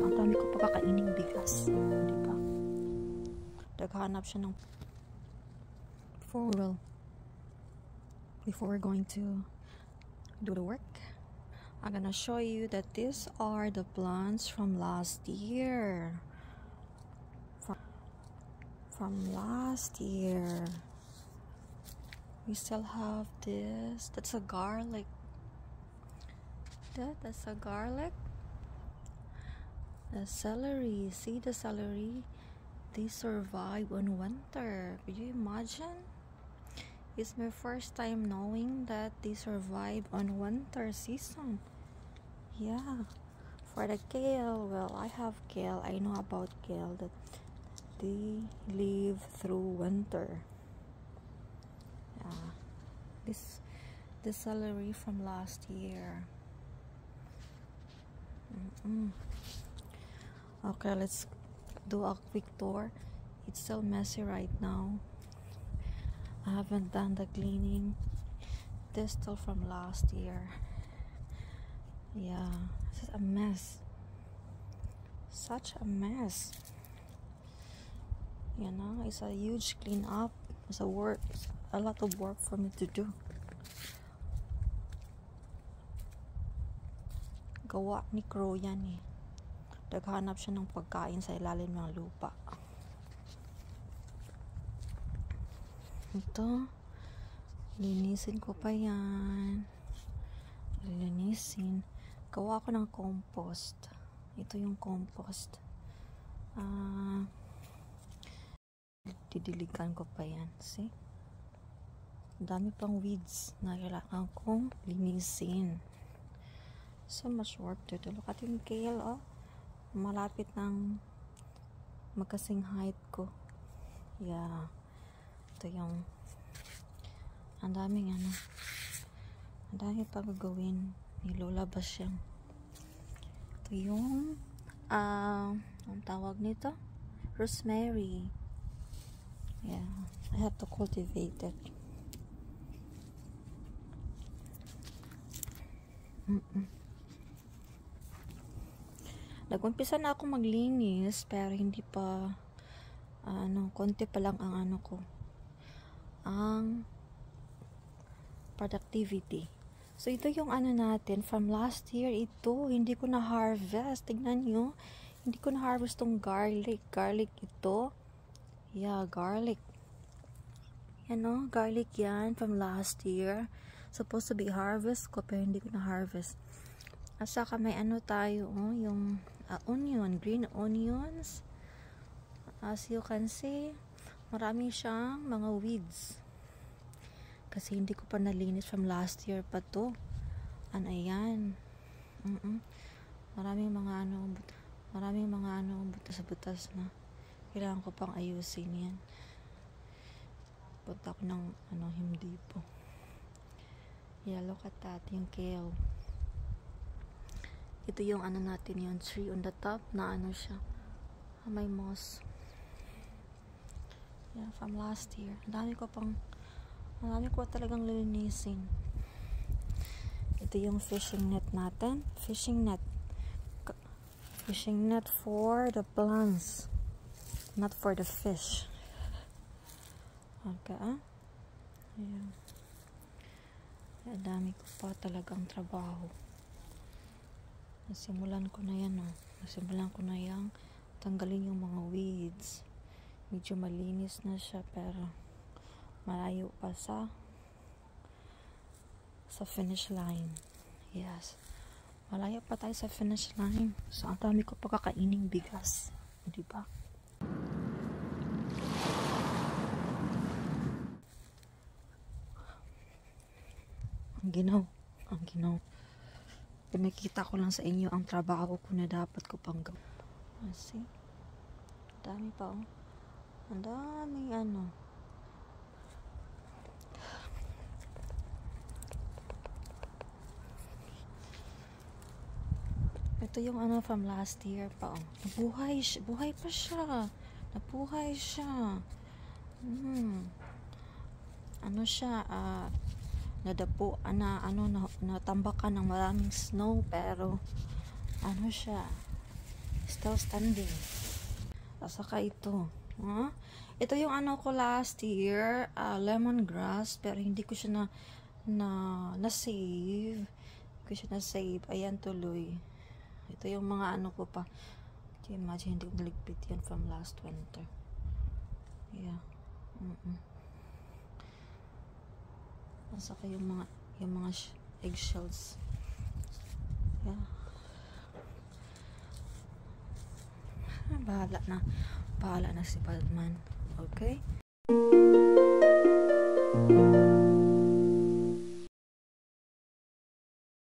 So, ang dami ko pa kakaining bigas. Di ba? Naghahanap siya ng before we're going to do the work, I'm gonna show you that these are the plants from last year. From last year. We still have this. That's a garlic. That's a garlic. The celery. See the celery? They survive on winter. Could you imagine? It's my first time knowing that they survive on winter season. Yeah. For the kale, well, I have kale. I know about kale that they live through winter. Yeah. The celery from last year. Okay, let's do a quick tour. It's still messy right now. I haven't done the cleaning. This still from last year. Yeah, it's a mess. Such a mess. You know, it's a huge clean up. It's a lot of work for me to do. Gawa ni Crow yan eh. Naghanap siya ng pagkain sa ilalim ng lupa. Ito, linisin ko pa yan. Linisin. Gawa ko ng compost. Ito yung compost. Didiligan ko pa yan. See? Dami pang weeds na kailangan kong linisin. So much work to do. Look at yung kale, oh. Malapit ng magkasing height ko. Yeah. Ito yung ang daming ang dami pa gagawin. May lulabas siyang. Ito yung ang tawag nito? Rosemary. Yeah. I have to cultivate it. Nag-umpisa na ako maglinis pero hindi pa konti pa lang ang ang productivity. So ito yung natin from last year. Ito hindi ko na harvest. Tignan nyo, hindi ko na harvest tong garlic ito. Yeah, garlic. Yan garlic yan from last year. Supposed to be harvest ko pero hindi ko na harvest. At saka may tayo, yung onion, green onions. As you can see, marami siyang mga weeds. Kasi hindi ko pa nalinis from last year pa to. Ayan. Maraming mga butas-butas na. Kailangan ko pang ayusin yan. Punta ko ng hindi po. Yeah, look at that, yung kale. Ito yung natin, yung tree on the top na siya. May moss. Yeah, from last year. Ang dami ko talagang lilinisin. Ito yung fishing net natin. Fishing net for the plants, not for the fish. Okay. Ayan. Ang dami ko pa talagang trabaho. Nasimulan ko na yan, Nasimulan ko na yang tanggalin yung mga weeds. Medyo malinis na siya pero malayo pa sa finish line. Yes. Malayo pa tayo sa finish line. So, ang dami ko pa kakaining bigas. Diba? Ang ginaw. Pinakita ko lang sa inyo ang trabaho ko na dapat ko pang gawin. See? Dami pa, Ang daming Ito yung from last year pa, Nabuhay pa siya. Nadapo natambakan ng maraming snow pero siya Still standing. At saka ito. Ito yung ano ko last year, lemongrass, pero hindi ko siya na-save. Hindi ko siya na-save. Ayan tuloy. Ito yung mga ano ko pa. Can you imagine, hindi ko naligpit yan from last winter. Yeah. At saka yung mga eggshells. Yeah. Bahala na si Batman. Okay?